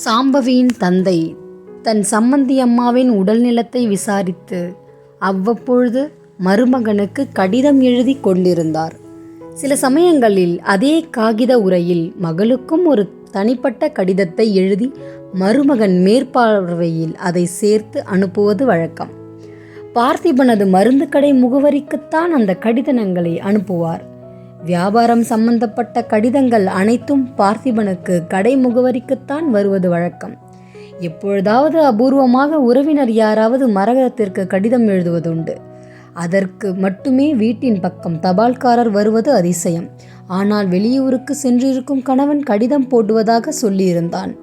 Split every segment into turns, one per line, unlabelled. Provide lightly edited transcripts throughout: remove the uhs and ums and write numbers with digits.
சாம்பவியின் தந்தை தன் சம்மந்தி அம்மாவின் உடல்நலத்தை விசாரித்து அவ்வப்பொழுது மருமகனுக்கு கடிதம் எழுதி கொண்டிருந்தார். சில சமயங்களில் அதே காகித உரையில் மகளுக்கும் ஒரு தனிப்பட்ட கடிதத்தை எழுதி மருமகன் மேற்பார்வையில் அதை சேர்த்து அனுப்புவது வழக்கம். பார்த்திபனது மருந்து கடை முகவரிக்குத்தான் அந்த கடிதங்களை அனுப்புவார். வியாபாரம் சம்பந்தப்பட்ட கடிதங்கள் அனைத்தும் பார்த்திபனுக்கு கடை முகவரிக்குத்தான் வருவது வழக்கம். எப்பொழுதாவது அபூர்வமாக உறவினர் யாராவது மரகதத்திற்கு கடிதம் எழுதுவதுண்டு. அதற்கு மட்டுமே வீட்டின் பக்கம் தபால்காரர் வருவது அதிசயம். ஆனால் வெளியூருக்கு சென்றிருக்கும் கணவன் கடிதம் போடுவதாக சொல்லியிருந்தான்.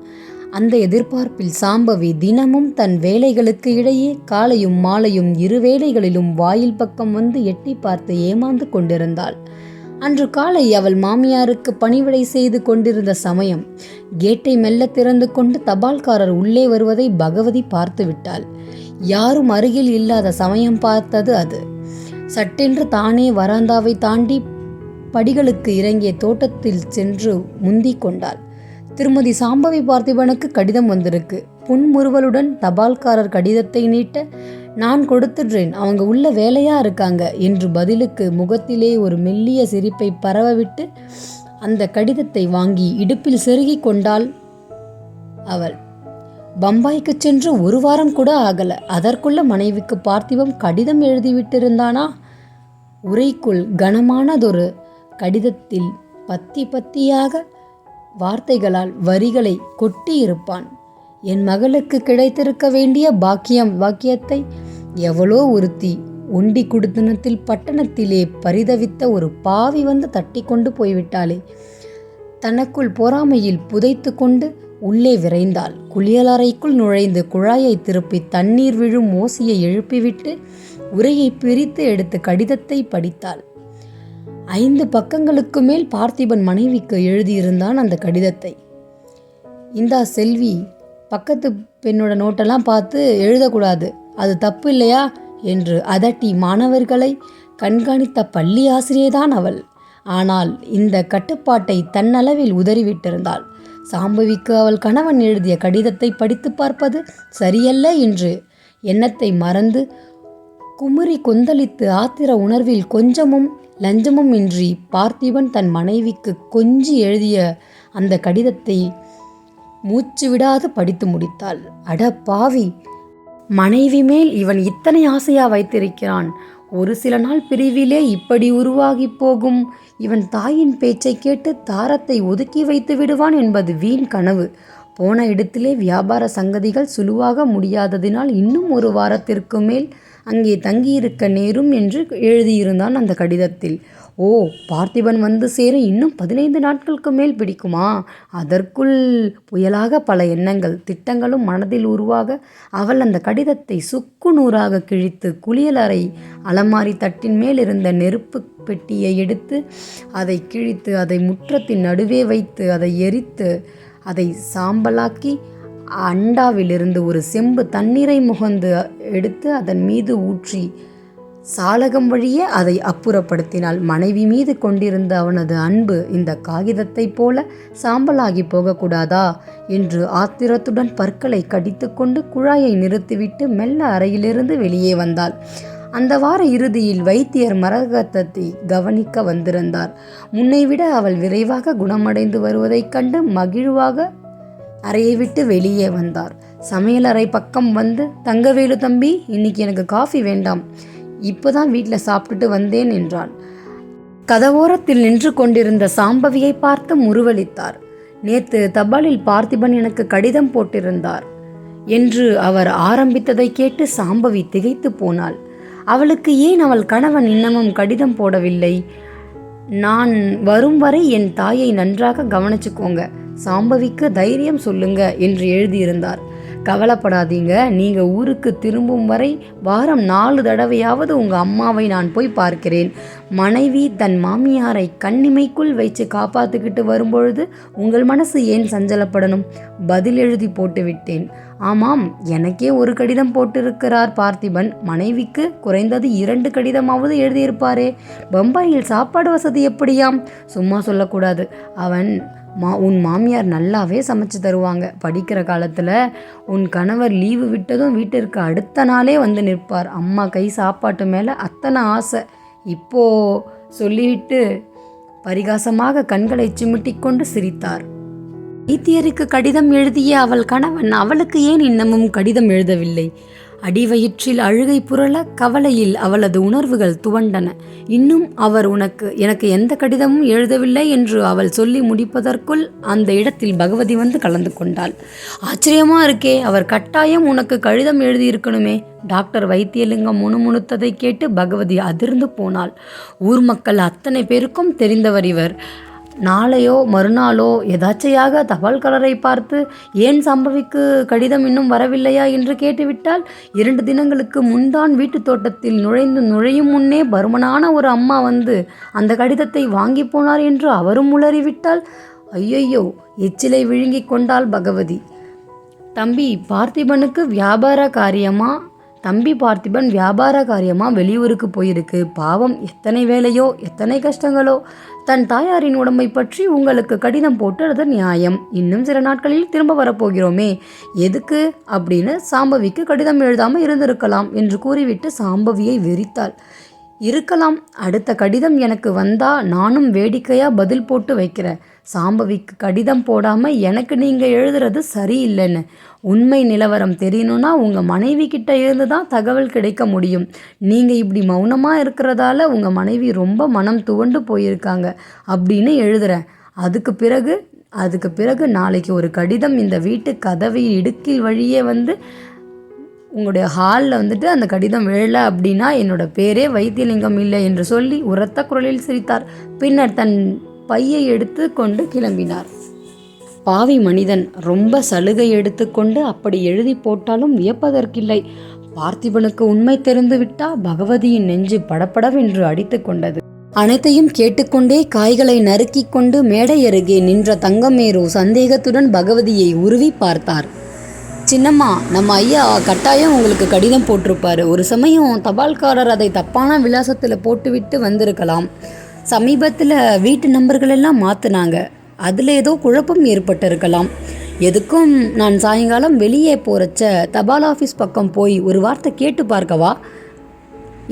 அந்த எதிர்பார்ப்பில் சாம்பவி தினமும் தன் வேலைகளுக்கு இடையே காலையும் மாலையும் இரு வேளைகளிலும் வாயில் பக்கம் வந்து எட்டி பார்த்து ஏமாந்து கொண்டிருந்தாள். அன்று காலை அவள் மாமியாருக்கு பணிவிடை செய்து கொண்டிருந்த சமயம் கேட்டை மெல்ல திறந்து கொண்டு தபால்காரர் உள்ளே வருவதை பகவதி பார்த்து விட்டாள். யாரும் அருகில் இல்லாத சமயம் பார்த்தது அது. சட்டென்று தானே வராந்தாவை தாண்டி படிகளுக்கு இறங்கிய தோட்டத்தில் சென்று முந்திக் கொண்டாள். திருமதி சாம்பவி பார்த்திபனுக்கு கடிதம் வந்திருக்கு. புன்முறுவலுடன் தபால்காரர் கடிதத்தை நீட்ட, நான் கொடுத்துடுறேன், அவங்க உள்ள வேலையா இருக்காங்க என்று பதிலுக்கு முகத்திலே ஒரு மெல்லிய சிரிப்பை பரவவிட்டு அந்த கடிதத்தை வாங்கி இடுப்பில் செருகி கொண்டாள் அவள். பம்பாய்க்கு சென்று ஒரு வாரம் கூட ஆகல, அதற்குள்ள மனைவிக்கு பார்த்திபம் கடிதம் எழுதிவிட்டிருந்தானா? உரைக்குள் கனமானதொரு கடிதத்தில் பத்தி பத்தியாக வார்த்தைகளால் வரிகளை கொட்டியிருப்பான். என் மகளுக்கு கிடைத்திருக்க வேண்டிய பாக்கியத்தை எவ்வளோ ஒருத்தி ஒண்டி குடுத்தனத்தில் பட்டணத்திலே பரிதவித்த ஒரு பாவி வந்து தட்டி கொண்டு போய்விட்டாளே. தனக்குள் பொறாமையில் புதைத்து கொண்டு உள்ளே விரைந்தாள். குளியலறைக்குள் நுழைந்து குழாயை திருப்பி தண்ணீர் விழும் ஓசையை எழுப்பிவிட்டு உரையை பிரித்து எடுத்து கடிதத்தை படித்தாள். 5 பக்கங்களுக்கு மேல் பார்த்திபன் மனைவிக்கு எழுதியிருந்தான் அந்த கடிதத்தை. இந்தா செல்வி, பக்கத்து பெண்ணோட நோட்டெல்லாம் பார்த்து எழுதக்கூடாது, அது தப்பு இல்லையா என்று அதட்டி மாணவர்களை கண்காணித்த பள்ளி ஆசிரியைதான் அவள். ஆனால் இந்த கட்டுப்பாட்டை தன்னளவில் உதறிவிட்டிருந்தாள். சாம்பவிக்கு அவள் கணவன் எழுதிய கடிதத்தை படித்து பார்ப்பது சரியல்ல என்று எண்ணத்தை மறந்து குமுறி கொந்தளித்து ஆத்திர உணர்வில் கொஞ்சமும் லஞ்சமும் இன்றி பார்த்திபன் தன் மனைவிக்கு கொஞ்சி எழுதிய அந்த கடிதத்தை மூச்சு விடாது படித்து முடித்தாள். அட பாவி, மனைவி மேல் இவன் இத்தனை ஆசையா வைத்திருக்கிறான். ஒரு சில நாள் பிரிவிலே இப்படி உருவாகி போகும் இவன் தாயின் பேச்சை கேட்டு தாரத்தை ஒதுக்கி வைத்து விடுவான் என்பது வீண் கனவு. போன இடத்திலே வியாபார சங்கதிகள் சுலுவாக முடியாததினால் இன்னும் ஒரு வாரத்திற்கு மேல் அங்கே தங்கியிருக்க நேரும் என்று எழுதியிருந்தான் அந்த கடிதத்தில். ஓ, பார்த்திபன் வந்து சேர இன்னும் 15 நாட்களுக்கு மேல் பிடிக்குமா? அதற்குள் புயலாக பல எண்ணங்கள் திட்டங்களும் மனதில் உருவாக அவள் அந்த கடிதத்தை சுக்கு நூறாக கிழித்து குளியலறை அலமாரி தட்டின் மேல் இருந்த நெருப்பு பெட்டியை எடுத்து அதை கிழித்து அதை முற்றத்தின் நடுவே வைத்து அதை எரித்து அதை சாம்பலாக்கி அண்டாவிலிருந்து ஒரு செம்பு தண்ணீரை முகந்து எடுத்து அதன் மீது ஊற்றி சாளகம் வழியே அதை அப்புறப்படுத்தினாள். மனைவி மீது கொண்டிருந்த அவனது அன்பு இந்த காகிதத்தை போல சாம்பலாகி போகக்கூடாதா என்று ஆத்திரத்துடன் பற்களை கடித்து கொண்டு குழாயை நிறுத்திவிட்டு மெல்ல அறையிலிருந்து வெளியே வந்தாள். அந்த வார இறுதியில் வைத்தியர் மரகதத்தை கவனிக்க வந்திருந்தார். முன்னைவிட அவள் விரைவாக குணமடைந்து வருவதைக் கண்டு மகிழ்வாக அறையை விட்டு வெளியே வந்தார். சமையலறை பக்கம் வந்து, தங்கவேலு தம்பி, இன்னைக்கு எனக்கு காஃபி வேண்டாம், இப்போதான் வீட்டில் சாப்பிட்டுட்டு வந்தேன் என்றான். கதவோரத்தில் நின்று கொண்டிருந்த சாம்பவியை பார்த்து முறுவலித்தார். நேத்து தபாலில் பார்த்திபன் எனக்கு கடிதம் போட்டிருந்தார் என்று அவர் ஆரம்பித்ததை கேட்டு சாம்பவி திகைத்து போனாள். அவளுக்கு ஏன் அவள் கணவன் இன்னமும் கடிதம் போடவில்லை? நான் வரும் வரை என் தாயை நன்றாக கவனிச்சுக்கோங்க, சாம்பவிக்கு தைரியம் சொல்லுங்க என்று எழுதியிருந்தார். கவலைப்படாதீங்க, நீங்க ஊருக்கு திரும்பும் வரை வாரம் 4 தடவையாவது உங்க அம்மாவை நான் போய் பார்க்கிறேன். மனைவி தன் மாமியாரை கண்ணிமைக்குள் வச்சு காப்பாத்துக்கிட்டு வரும்பொழுது உங்கள் மனசு ஏன் சஞ்சலப்படணும்? பதில் எழுதி போட்டு விட்டேன். ஆமாம், எனக்கே ஒரு கடிதம் போட்டிருக்கிறார் பார்த்திபன். மனைவிக்கு குறைந்தது 2 கடிதமாவது எழுதியிருப்பாரே. பம்பாயில் சாப்பாடு வசதி எப்படியாம்? சும்மா சொல்லக்கூடாது, அவன் உன் மாமியார் நல்லாவே சமைச்சு தருவாங்க. படிக்கிற காலத்தில் உன் கணவர் லீவு விட்டதும் வீட்டிற்கு அடுத்த நாளே வந்து நிற்பார். அம்மா கை சாப்பாட்டு மேலே அத்தனை ஆசை. இப்போ சொல்லிவிட்டு பரிகாசமாக கண்களை சிமிட்டிக்கொண்டு சிரித்தார். வைத்தியருக்கு கடிதம் எழுதிய அவள் கணவன் அவளுக்கு ஏன் இன்னமும் கடிதம் எழுதவில்லை? அடிவயிற்றில் அழுகை புரள, கவலையில் அவளது உணர்வுகள் துவண்டன. இன்னும் அவர் எனக்கு எந்த கடிதமும் எழுதவில்லை என்று அவள் சொல்லி முடிப்பதற்குள் அந்த இடத்தில் பகவதி வந்து கலந்து கொண்டாள். ஆச்சரியமா இருக்கே, அவர் கட்டாயம் உனக்கு கடிதம் எழுதியிருக்கணுமே. டாக்டர் வைத்தியலிங்கம் முணுமுணுத்ததை கேட்டு பகவதி அதிர்ந்து போனாள். ஊர் மக்கள் அத்தனை பேருக்கும் தெரிந்தவர் இவர். நாளையோ மறுநாளோ எதாச்சையாக தபால்காரரை பார்த்து ஏன் சாம்பவிக்கு கடிதம் இன்னும் வரவில்லையா என்று கேட்டுவிட்டால், 2 தினங்களுக்கு முன்தான் வீட்டு தோட்டத்தில் நுழையும் முன்னே பருமனான ஒரு அம்மா வந்து அந்த கடிதத்தை வாங்கி போனார் என்று அவரும் உளறிவிட்டால், ஐயையோ! எச்சிலை விழுங்கி கொண்டாள் பகவதி. தம்பி பார்த்திபன் வியாபார காரியமா வெளியூருக்கு போயிருக்கு. பாவம், எத்தனை வேலையோ எத்தனை கஷ்டங்களோ. தன் தாயாரின் உடம்பை பற்றி உங்களுக்கு கடிதம் போட்டு அது நியாயம். இன்னும் சில நாட்களில் திரும்ப வரப்போகிறோமே, எதுக்கு அப்படின்னு சாம்பவிக்கு கடிதம் எழுதாமல் இருந்திருக்கலாம் என்று கூறிவிட்டு சாம்பவியை வெறித்தாள். இருக்கலாம், அடுத்த கடிதம் எனக்கு வந்தா நானும் வேடிக்கையா பதில் போட்டு வைக்கிறேன். சாம்பவிக்கு கடிதம் போடாமல் எனக்கு நீங்கள் எழுதுறது சரியில்லைன்னு. உண்மை நிலவரம் தெரியணும்னா உங்கள் மனைவி கிட்ட இருந்து தான் தகவல் கிடைக்க முடியும். நீங்கள் இப்படி மௌனமாக இருக்கிறதால உங்கள் மனைவி ரொம்ப மனம் துவண்டு போயிருக்காங்க அப்படின்னு எழுதுகிறேன். அதுக்கு பிறகு நாளைக்கு ஒரு கடிதம் இந்த வீட்டு கதவை இடுக்கில் வழியே வந்து உங்களுடைய ஹாலில் வந்துட்டு அந்த கடிதம் விழலை அப்படின்னா என்னோட பேரே வைத்தியலிங்கம் இல்லை என்று சொல்லி உரத்த குரலில் சிரித்தார். பின்னர் தன் பையை எடுத்து கொண்டு கிளம்பினார். பாவி மனிதன், ரொம்ப சலுகை எடுத்துக்கொண்டு அப்படி எழுதி போட்டாலும் வியப்பதற்கில்லை. பார்த்திபனுக்கு உண்மை தெரிந்துவிட்டா பகவதியின் நெஞ்சு படபடவென்று அடித்து கொண்டது. அனைத்தையும் கேட்டுக்கொண்டே காய்களை நறுக்கி கொண்டு மேடை அருகே நின்ற தங்கமேரு சந்தேகத்துடன் பகவதியை உருவி பார்த்தார். சின்னம்மா, நம்ம ஐயா கட்டாயம் உங்களுக்கு கடிதம் போட்டிருப்பாரு. ஒரு சமயம் தபால்காரர் அதை தப்பான விலாசத்தில் போட்டுவிட்டு வந்திருக்கலாம். சமீபத்தில் வீட்டு நம்பர்கள் எல்லாம் மாற்றினாங்க. அதில் ஏதோ குழப்பம் ஏற்பட்டிருக்கலாம். எதுக்கும் நான் சாயங்காலம் வெளியே போகிறச்ச தபால் ஆஃபீஸ் பக்கம் போய் ஒரு வார்த்தை கேட்டு பார்க்கவா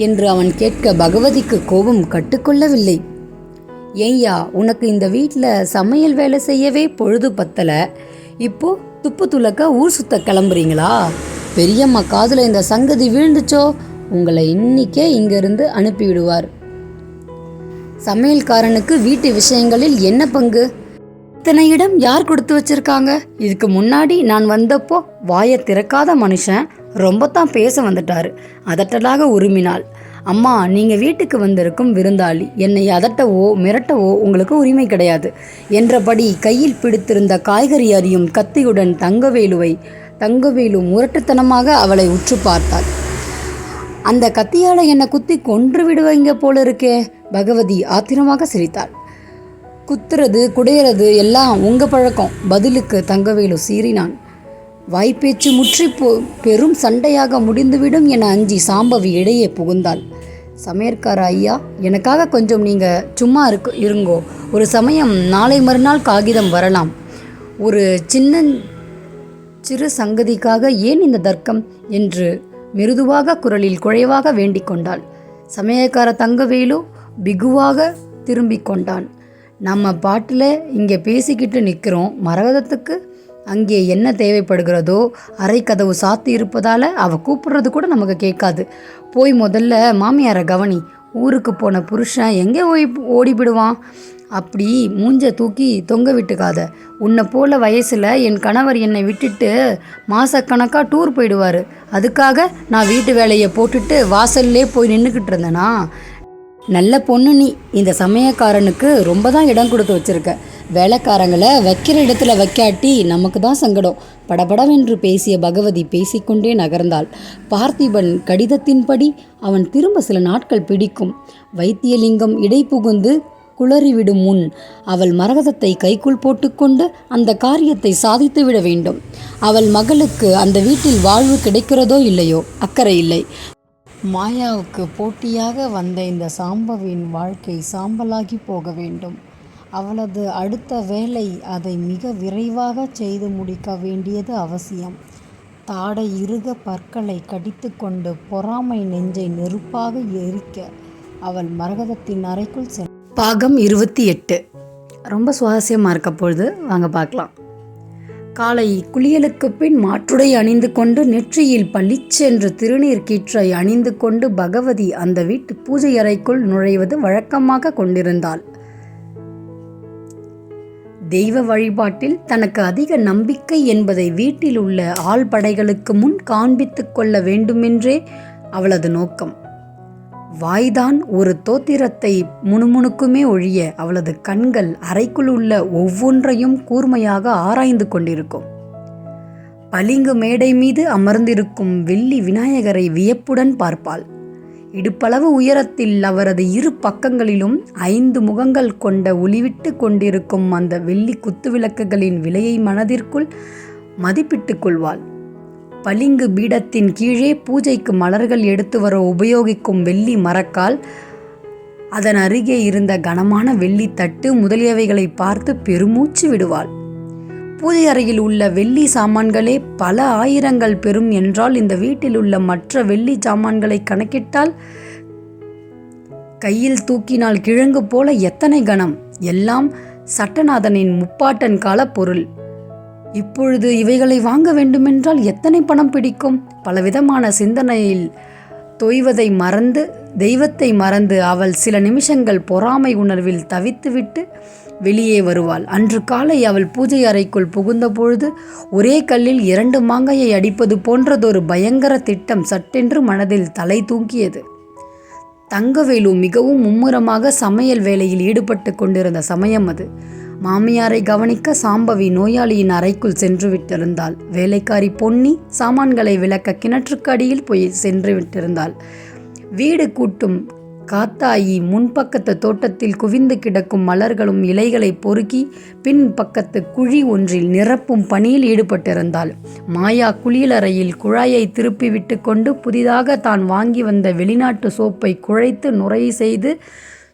என்று அவன் கேட்க பகவதிக்கு கோபம் கட்டுக்கொள்ளவில்லை. ஏய்யா, உனக்கு இந்த வீட்டில் சமையல் வேலை செய்யவே பொழுது பத்தலை, இப்போ துப்பு துளக்க ஊர் சுத்த கிளம்புறீங்களா? பெரியம்மா காதில் இந்த சங்கதி வீழ்ந்துச்சோ, உங்களை இன்னிக்கே இங்கிருந்து அனுப்பிவிடுவார். சமையல்காரனுக்கு வீட்டு விஷயங்களில் என்ன பங்கு? இத்தனை இடம் யார் கொடுத்து வச்சிருக்காங்க? இதுக்கு முன்னாடி நான் வந்தப்போ வாயை திறக்காத மனுஷன் ரொம்பத்தான் பேச வந்துட்டாரு. அதட்டலாக உருமினாள். அம்மா, நீங்கள் வீட்டுக்கு வந்திருக்கும் விருந்தாளி. என்னை அதட்டவோ மிரட்டவோ உங்களுக்கு உரிமை கிடையாது என்றபடி கையில் பிடித்திருந்த காய்கறி அறியும் கத்தியுடன் தங்கவேலு முரட்டுத்தனமாக அவளை உற்று பார்த்தாள். அந்த கத்தியால் என்னை குத்தி கொன்று விடுவீங்க போல இருக்கே. பகவதி ஆத்திரமாக சிரித்தாள். குத்துறது குடையிறது எல்லாம் உங்கள் பழக்கம். பதிலுக்கு தங்கவேலு சீறினான். வாய்ப்பேச்சு முற்றி பெரும் சண்டையாக முடிந்துவிடும் என அஞ்சி சாம்பவி இடையே புகுந்தாள். சமையற்கார ஐயா, எனக்காக கொஞ்சம் நீங்கள் சும்மா இருங்கோ. ஒரு சமயம் நாளை மறுநாள் காகிதம் வரலாம். ஒரு சிறு சங்கதிக்காக ஏன் இந்த தர்க்கம் என்று மிருதுவாக குரலில் குழைவாக வேண்டிக் கொண்டாள். சமையற்கார தங்கவேலு பிகுவாக திரும்பிக் கொண்டான். நம்ம பாட்டில் இங்கே பேசிக்கிட்டு நிற்கிறோம். மரகதத்துக்கு அங்கே என்ன தேவைப்படுகிறதோ அரை கதவு சாத்தி இருப்பதால் அவள் கூப்பிடுறது கூட நமக்கு கேட்காது. போய் முதல்ல மாமியாரை கவனி. ஊருக்கு போன புருஷன் எங்கே ஓடிவிடுவான்? அப்படி மூஞ்ச தூக்கி தொங்க விட்டுக்காத. உன்னை போல வயசில் என் கணவர் என்னை விட்டுட்டு மாதக்கணக்காக டூர் போயிடுவார். அதுக்காக நான் வீட்டு வேலையை போட்டுட்டு வாசல்லே போய் நின்றுக்கிட்டு இருந்தேனா? நல்ல பொண்ணு நீ. இந்த சமயக்காரனுக்கு ரொம்ப தான் இடம் கொடுத்து வச்சிருக்க. வேலைக்காரங்களை வைக்கிற இடத்துல வைக்காட்டி நமக்கு தான் சங்கடம். படபடவென்று பேசிய பகவதி பேசிக்கொண்டே நகர்ந்தாள். பார்த்திபன் கடிதத்தின்படி அவன் திரும்ப சில நாட்கள் பிடிக்கும். வைத்தியலிங்கம் இடை புகுந்து குளறிவிடும் முன் அவள் மரகதத்தை கைக்குள் போட்டுக்கொண்டு அந்த காரியத்தை சாதித்து விட வேண்டும். அவள் மகளுக்கு அந்த வீட்டில் வாழ்வு கிடைக்கிறதோ இல்லையோ அக்கறை இல்லை. மாயாவுக்கு போட்டியாக வந்த இந்த சாம்பவின் வாழ்க்கை சாம்பலாகி போக வேண்டும். அவளது அடுத்த வேலை அதை மிக விரைவாக செய்து முடிக்க வேண்டியது அவசியம். தாடை இறுக பற்களை கடித்து கொண்டு பொறாமை நெஞ்சை நெருப்பாக எரிக்க அவள் மரகதத்தின் அறைக்குள் பாகம் 28. ரொம்ப சுவாரஸ்யமாக இருக்க பொழுது வாங்க பார்க்கலாம். காலை குளியலுக்கு பின் மாற்றுடை அணிந்து கொண்டு நெற்றியில் பளிச்சென்று திருநீர் கீற்றை அணிந்து கொண்டு பகவதி அந்த வீட்டு பூஜை அறைக்குள் நுழைவது வழக்கமாக கொண்டிருந்தாள். தெய்வ வழிபாட்டில் தனக்கு அதிக நம்பிக்கை என்பதை வீட்டில் உள்ள ஆள்படைகளுக்கு முன் காண்பித்து கொள்ள வேண்டுமென்றே அவளது நோக்கம். வாய்தான் ஒரு தோத்திரத்தை முணுமுணுக்குமே ஒழிய அவளது கண்கள் அறைக்குள் உள்ள ஒவ்வொன்றையும் கூர்மையாக ஆராய்ந்து கொண்டிருக்கும். பளிங்கு மேடை மீது அமர்ந்திருக்கும் வெள்ளி விநாயகரை வியப்புடன் பார்ப்பாள். இடுப்பளவு உயரத்தில் அவரது இரு பக்கங்களிலும் 5 முகங்கள் கொண்ட ஒளிவிட்டு கொண்டிருக்கும் அந்த வெள்ளி குத்துவிளக்குகளின் விலையை மனதிற்குள் மதிப்பிட்டு கொள்வாள். பளிங்கு பீடத்தின் கீழே பூஜைக்கு மலர்கள் எடுத்து வர உபயோகிக்கும் வெள்ளி மரக்கால், அதன் அருகே இருந்த கனமான வெள்ளி தட்டு முதலியவைகளை பார்த்து பெருமூச்சு விடுவாள். பூஜை அறையில் உள்ள வெள்ளி சாமான்களே பல ஆயிரங்கள் பெறும் என்றால் இந்த வீட்டில் உள்ள மற்ற வெள்ளி சாமான்களை கணக்கிட்டால் கையில் தூக்கினால் கிழங்கு போல எத்தனை கனம்! எல்லாம் சட்டநாதனின் முப்பாட்டன் கால பொருள். இப்பொழுது இவைகளை வாங்க வேண்டுமென்றால் எத்தனை பணம் பிடிக்கும்? பலவிதமான சிந்தனையில் தொய்வதை மறந்து தெய்வத்தை மறந்து அவள் சில நிமிஷங்கள் பொறாமை உணர்வில் தவித்துவிட்டு வெளியே வருவாள். அன்று காலை அவள் பூஜை அறைக்குள் புகுந்த பொழுது ஒரே கல்லில் 2 மாங்காயை அடிப்பது போன்றதொரு பயங்கர திட்டம் சட்டென்று மனதில் தலை தூக்கியது. தங்கவேலு மிகவும் மும்முரமாக சமையல் வேலையில் ஈடுபட்டு கொண்டிருந்த சமயம் அது. மாமியாரை கவனிக்க சாம்பவி நோயாளியின் அறைக்குள் சென்று விட்டிருந்தாள். வேலைக்காரி பொன்னி சாமான்களை விளக்க கிணற்றுக்கு அடியில் போய் சென்று விட்டிருந்தாள். வீடு கூட்டும் காத்தாயி முன்பக்கத்து தோட்டத்தில் குவிந்து கிடக்கும் மலர்களும் இலைகளை பொறுக்கி பின் பக்கத்து குழி ஒன்றில் நிரப்பும் பணியில் ஈடுபட்டிருந்தாள். மாயா குளியலறையில் குழாயை திருப்பி விட்டு கொண்டு புதிதாக தான் வாங்கி வந்த வெளிநாட்டு சோப்பை குழைத்து நுரை செய்து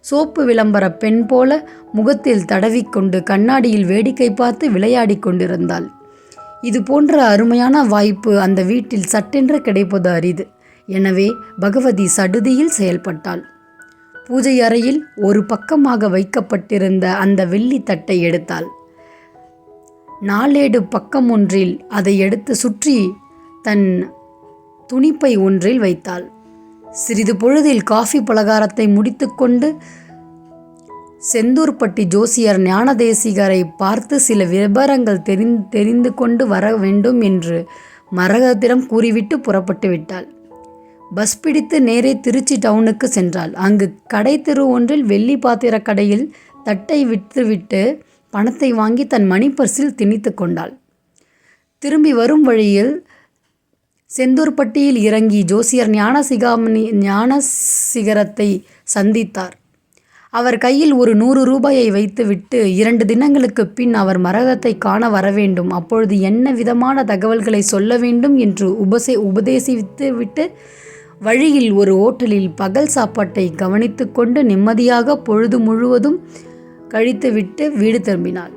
சோப்பு விளம்பர பெண் போல முகத்தில் தடவிக்கொண்டு கண்ணாடியில் வேடிக்கை பார்த்து விளையாடி கொண்டிருந்தாள். இது போன்ற அருமையான வாய்ப்பு அந்த வீட்டில் சட்டென்று கிடைப்பது அரிது. எனவே பகவதி சடுதியில் செயல்பட்டாள். பூஜை அறையில் ஒரு பக்கமாக வைக்கப்பட்டிருந்த அந்த வெள்ளி தட்டை எடுத்தாள். நாளேடு பக்கம் ஒன்றில் அதை எடுத்து சுற்றி தன் துணிப்பை ஒன்றில் வைத்தாள். சிறிது பொழுதில் காஃபி பலகாரத்தை முடித்துக்கொண்டு செந்தூர்பட்டி ஜோசியர் ஞானதேசிகரை பார்த்து சில விபரங்கள் தெரிந்து கொண்டு வர வேண்டும் என்று மரகதத்திடம் கூறிவிட்டு புறப்பட்டு விட்டாள். பஸ் பிடித்து நேரே திருச்சி டவுனுக்கு சென்றாள். அங்கு கடை தெரு ஒன்றில் வெள்ளி பாத்திர கடையில் தட்டை விற்றுவிட்டு பணத்தை வாங்கி தன் மணிப்பர்சில் திணித்து கொண்டாள். திரும்பி வரும் வழியில் செந்தூர்பட்டியில் இறங்கி ஜோசியர் ஞானசிகரத்தை சந்தித்தார். அவர் கையில் ஒரு 100 ரூபாயை வைத்துவிட்டு 2 தினங்களுக்கு பின் அவர் மரகதத்தை காண வரவேண்டும், அப்பொழுது என்ன விதமான தகவல்களை சொல்ல வேண்டும் என்று உபதேசித்துவிட்டு வழியில் ஒரு ஓட்டலில் பகல் சாப்பாட்டை கவனித்து கொண்டு நிம்மதியாக பொழுது முழுவதும் கழித்துவிட்டு வீடு திரும்பினாள்.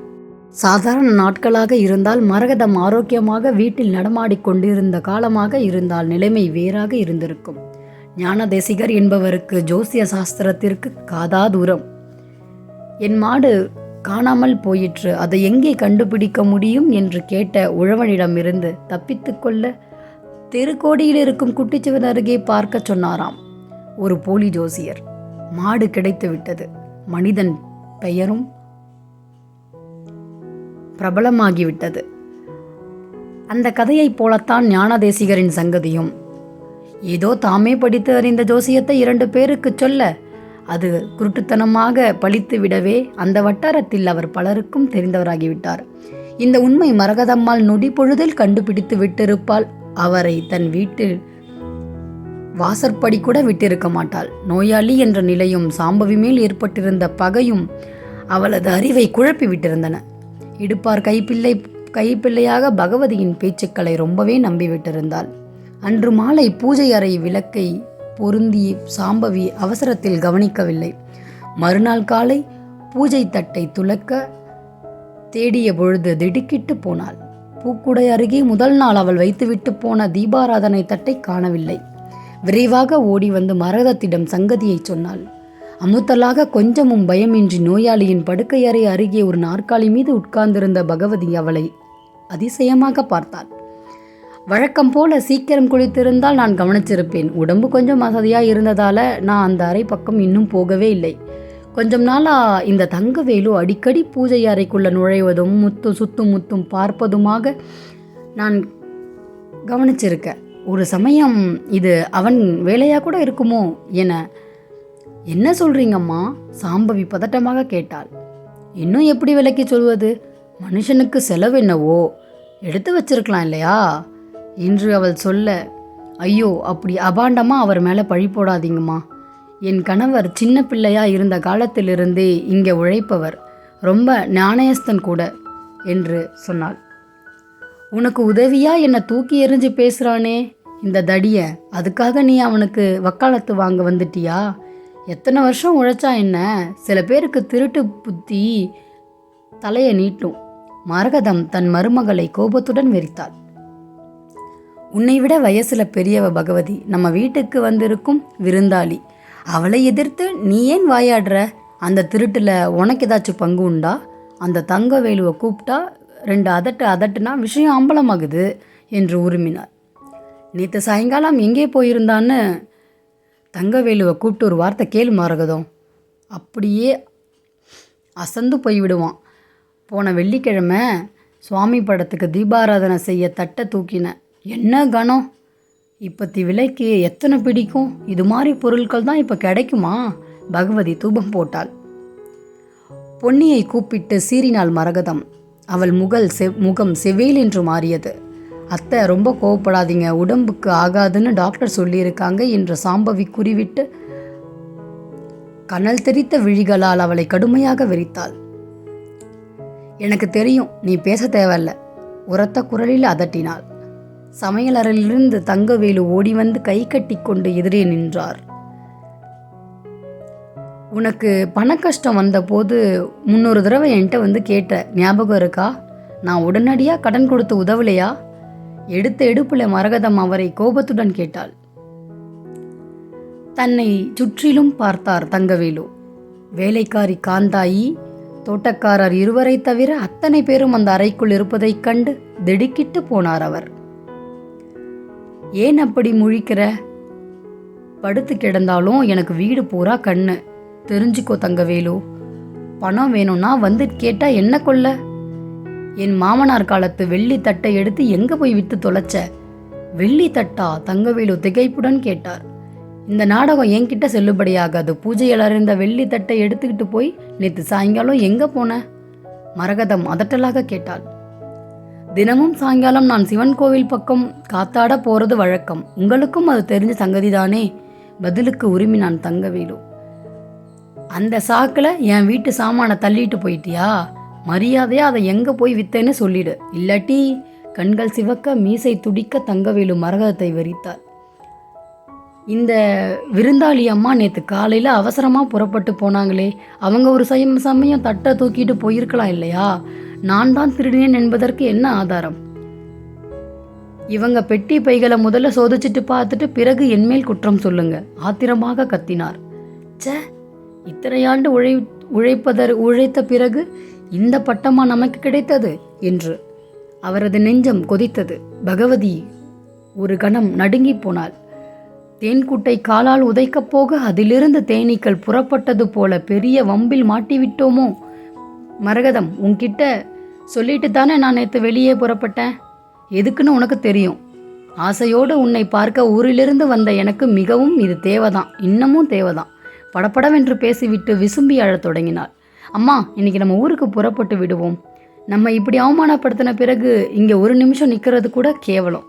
சாதாரண நாட்களாக இருந்தால் மரகதம் ஆரோக்கியமாக வீட்டில் நடமாடிக் கொண்டிருந்த காலமாக இருந்தால் நிலைமை வேறாக இருந்திருக்கும். ஞானதேசிகர் என்பவருக்கு ஜோசிய சாஸ்திரத்திற்கு காதா தூரம். என் மாடு காணாமல் போயிற்று, அதை எங்கே கண்டுபிடிக்க முடியும் என்று கேட்ட உழவனிடமிருந்து தப்பித்து கொள்ள தெருக்கோடியில் இருக்கும் குட்டிச்சுவன் அருகே பார்க்க சொன்னாராம் ஒரு போலி ஜோசியர். மாடு கிடைத்து விட்டது. மனிதன் பெயரும் பிரபலமாகிவிட்டது. அந்த கதையைப் போலத்தான் ஞானதேசிகரின் சங்கதியும். ஏதோ தாமே படித்து அறிந்த ஜோசியத்தை 2 பேருக்கு சொல்ல அது குருட்டுத்தனமாக பழித்து விடவே அந்த வட்டாரத்தில் அவர் பலருக்கும் தெரிந்தவராகிவிட்டார். இந்த உண்மை மரகதம்மாள் நொடி பொழுதில் கண்டுபிடித்து விட்டிருப்பாள். அவரை தன் வீட்டு வாசற்படி கூட விட்டிருக்க மாட்டாள். நோயாளி என்ற நிலையும் சாம்பவி மேல் ஏற்பட்டிருந்த பகையும் அவளது அறிவை குழப்பி விட்டிருந்தன. இடுப்பார் கைப்பிள்ளையாக பகவதியின் பேச்சுக்களை ரொம்பவே நம்பிவிட்டிருந்தாள். அன்று மாலை பூஜை அறை விளக்கை பொருந்தி சாம்பவி அவசரத்தில் கவனிக்கவில்லை. மறுநாள் காலை பூஜை தட்டை துலக்க தேடிய பொழுது திடுக்கிட்டு போனாள். பூக்குடை அருகே முதல் நாள் அவள் வைத்துவிட்டு போன தீபாராதனை தட்டை காணவில்லை. விரைவாக ஓடி வந்து மரகதத்திடம் சங்கதியை சொன்னாள். அமுத்தலாக கொஞ்சமும் பயமின்றி நோயாளியின் படுக்கையறை அருகே ஒரு நாற்காலி மீது உட்கார்ந்திருந்த பகவதி அவளை அதிசயமாக பார்த்தாள். வழக்கம் போல சீக்கிரம் குளித்திருந்தால் நான் கவனிச்சிருப்பேன். உடம்பு கொஞ்சம் வசதியாக இருந்ததால் நான் அந்த அறை பக்கம் இன்னும் போகவே இல்லை. கொஞ்சம் நாளாக இந்த தங்கவேலு அடிக்கடி பூஜை அறைக்குள்ளே நுழைவதும் சுத்தும் முத்தும் பார்ப்பதுமாக நான் கவனிச்சிருக்கேன். ஒரு சமயம் இது அவன் வேலையாக கூட இருக்குமோ என. என்ன சொல்கிறீங்கம்மா? சாம்பவி பதட்டமாக கேட்டாள். இன்னும் எப்படி விலைக்கு சொல்வது? மனுஷனுக்கு செலவு என்னவோ எடுத்து வச்சிருக்கலாம் இல்லையா என்று அவள் சொல்ல, ஐயோ, அப்படி அபாண்டமாக அவர் மேலே பழி போடாதீங்கம்மா. என் கணவர் சின்ன பிள்ளையா இருந்த காலத்திலிருந்தே இங்கே உழைப்பவர், ரொம்ப நாணயஸ்தன் கூட என்று சொன்னாள். உனக்கு உதவியா என்னை தூக்கி எறிஞ்சு பேசுகிறானே இந்த தடிய, அதுக்காக நீ அவனுக்கு வக்காலத்து வாங்க வந்துட்டியா? எத்தனை வருஷம் உழைச்சா என்ன? சில பேருக்கு திருட்டு புத்தி தலையை நீட்டும். மரகதம் தன் மருமகளை கோபத்துடன் வெறித்தாள். உன்னை விட வயசுல பெரியவ பகவதி, நம்ம வீட்டுக்கு வந்திருக்கும் விருந்தாளி. அவளை எதிர்த்து நீ ஏன் வாயாடுற? அந்த திருட்டுல உனக்கு ஏதாச்சும் பங்கு உண்டா? அந்த தங்கவேலுவை கூப்பிட்டா 2 அதட்டுனா விஷயம் அம்பலமாகுது என்று உருமினார். நேற்று சாயங்காலம் எங்கே போயிருந்தான்னு தங்கவேலுவை கூப்பிட்டு ஒரு வார்த்தை கேளு மரகதம். அப்படியே அசந்து போய்விடுவான். போன வெள்ளிக்கிழமை சுவாமி படத்துக்கு தீபாராதனை செய்ய தட்டை தூக்கினேன். என்ன கணம்! இப்பத்தி விலைக்கு எத்தனை பிடிக்கும்? இது மாதிரி பொருட்கள் தான் இப்போ கிடைக்குமா? பகவதி தூபம் போட்டாள். பொன்னியை கூப்பிட்டு சீறினாள் மரகதம். அவள் முகம் செவேல் என்று மாறியது. அத்தை, ரொம்ப கோவப்படாதீங்க, உடம்புக்கு ஆகாதுன்னு டாக்டர் சொல்லியிருக்காங்க என்று சாம்பவி குறிவிட்டு கனல் தெரித்த விழிகளால் அவளை கடுமையாக வெறித்தாள். எனக்கு தெரியும், நீ பேச தேவையில்ல, உரத்த குரலில் அதட்டினாள். சமையலறையிலிருந்து தங்கவேலு ஓடி வந்து கை கட்டி கொண்டு எதிரே நின்றார். உனக்கு பண கஷ்டம் வந்தபோது 300 தடவை என்கிட்ட வந்து கேட்ட ஞாபகம் இருக்கா? நான் உடனடியாக கடன் கொடுத்து உதவலையா? எடுத்த எடுப்புல மரகதம் அவரை கோபத்துடன் கேட்டாள். தன்னை சுற்றிலும் பார்த்தார் தங்கவேலு. வேலைக்காரி காந்தாயி, தோட்டக்காரர் இருவரை தவிர அத்தனை பேரும் அந்த அறைக்குள் இருப்பதைக் கண்டு திடுக்கிட்டு போனார் அவர். ஏன் அப்படி முழிக்கிற? படுத்து கிடந்தாலும் எனக்கு வீடு பூரா கண்ணு. தெரிஞ்சுக்கோ தங்கவேலு, பணம் வேணும்னா வந்து கேட்டா என்ன கொள்ள? என் மாமனார் காலத்து வெள்ளி தட்டை எடுத்து எங்க போய் வித்து தொலைச்ச? வெள்ளி தட்டா? தங்கவேலு திகைப்புடன் கேட்டார். இந்த நாடகம் என்கிட்ட செல்லுபடியாகாது. பூஜையில் அறிந்த வெள்ளி தட்டை எடுத்துக்கிட்டு போய் நேற்று சாயங்காலம் எங்க போன? மரகதம் அதட்டலாக கேட்டாள். தினமும் சாயங்காலம் நான் சிவன் கோவில் பக்கம் காத்தாட போறது வழக்கம். உங்களுக்கும் அது தெரிஞ்ச சங்கதிதானே? பதிலுக்கு உரிமினான் தங்கவேலு. அந்த சாக்கில் என் வீட்டு சாமானை தள்ளிட்டு போயிட்டியா? மரியாதையா அதை எங்க போய் வித்தேன்னு சொல்லிடு, இல்லாட்டி கண்கள் சிவக்க மீசை துடிக்க தங்கவேலு மரகதத்தை வெறித்தார். இந்த விருந்தாளி அம்மா நேற்று காலையில் அவசரமாக புறப்பட்டு போனாங்களே, அவங்க ஒரு சமயம் தட்டை தூக்கிட்டு போயிருக்கலாம் இல்லையா? நான் தான் திருடினேன் என்பதற்கு என்ன ஆதாரம்? இவங்க பெட்டி பைகளை முதல்ல சோதிச்சுட்டு பார்த்துட்டு பிறகு என்மேல் குற்றம் சொல்லுங்க, ஆத்திரமாக கத்தினார். சே, இத்தனை ஆண்டு உழைத்த பிறகு இந்த பட்டமா நமக்கு கிடைத்தது என்று அவரது நெஞ்சம் கொதித்தது. பகவதி ஒரு கணம் நடுங்கி போனாள். தேன்கூட்டை காலால் உதைக்கப் போக அதிலிருந்து தேனீக்கள் புறப்பட்டது போல பெரிய வம்பில் மாட்டிவிட்டோமோ? மரகதம், உன்கிட்ட சொல்லிட்டு தானே நான் நேற்று வெளியே புறப்பட்டேன். எதுக்குன்னு உனக்கு தெரியும். ஆசையோடு உன்னை பார்க்க ஊரிலிருந்து வந்த எனக்கு மிகவும் இது தேவைதான், இன்னமும் தேவைதான். படப்படவென்று பேசிவிட்டு விசும்பி அழத் தொடங்கினாள். அம்மா, இன்னைக்கு நம்ம ஊருக்கு புறப்பட்டு விடுவோம். நம்ம இப்படி அவமானப்படுத்தின பிறகு இங்கே ஒரு நிமிஷம் நிற்கிறது கூட கேவலம்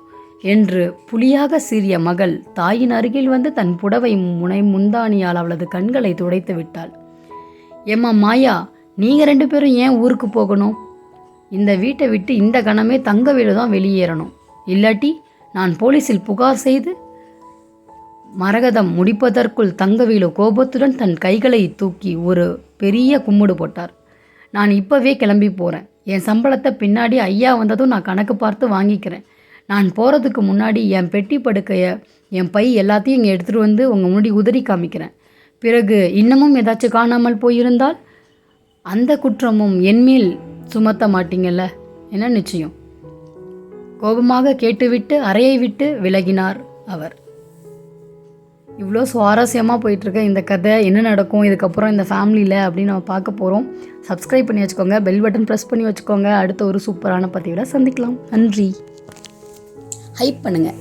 என்று புலியாக சீறிய மகள் தாயின் அருகில் வந்து தன் புடவை முந்தானியால் அவளது கண்களை துடைத்து விட்டாள். ஏம்மா மாயா, நீங்கள் 2 பேரும் ஏன் ஊருக்கு போகணும்? இந்த வீட்டை விட்டு இந்த கணமே தங்கவேலு தான் வெளியேறணும், இல்லாட்டி நான் போலீஸில் புகார் செய்து. மரகதம் முடிப்பதற்குள் தங்கவேலு கோபத்துடன் தன் கைகளை தூக்கி ஒரு பெரிய கும்பிடு போட்டார். நான் இப்போவே கிளம்பி போகிறேன். என் சம்பளத்தை பின்னாடி ஐயா வந்ததும் நான் கணக்கு பார்த்து வாங்கிக்கிறேன். நான் போகிறதுக்கு முன்னாடி என் பெட்டி படுக்கையை, என் பை எல்லாத்தையும் இங்கே எடுத்துகிட்டு வந்து உங்கள் முன்னாடி உதறி காமிக்கிறேன். பிறகு இன்னமும் ஏதாச்சும் காணாமல் போயிருந்தால் அந்த குற்றமும் என்மேல் சுமத்த மாட்டீங்கல்ல, என்ன நிச்சயம். கோபமாக கேட்டுவிட்டு அறையை விட்டு விலகினார் அவர். இவ்வளோ சுவாரஸ்யமாக போயிட்டுருக்க இந்த கதை என்ன நடக்கும் இதுக்கப்புறம் இந்த ஃபேமிலியில் அப்படின்னு நம்ம பார்க்க போகிறோம். சப்ஸ்கிரைப் பண்ணி வச்சுக்கோங்க, பெல் பட்டன் ப்ரெஸ் பண்ணி வச்சுக்கோங்க. அடுத்த ஒரு சூப்பரான பதிவில் சந்திக்கலாம். நன்றி. ஹைப் பண்ணுங்கள்.